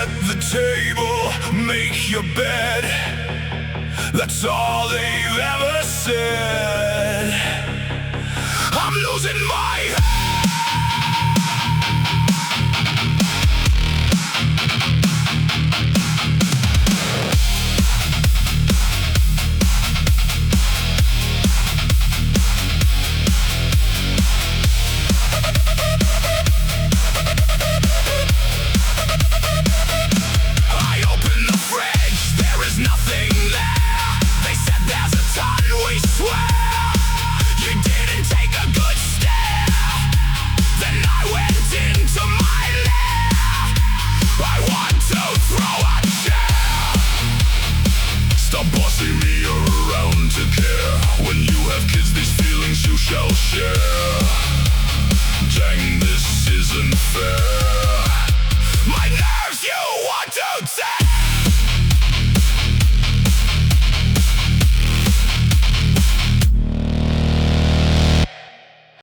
set the table, make your bed. That's all they've ever said. I'm losing my head. Bossing me around to care. When you have kids, these feelings you shall share.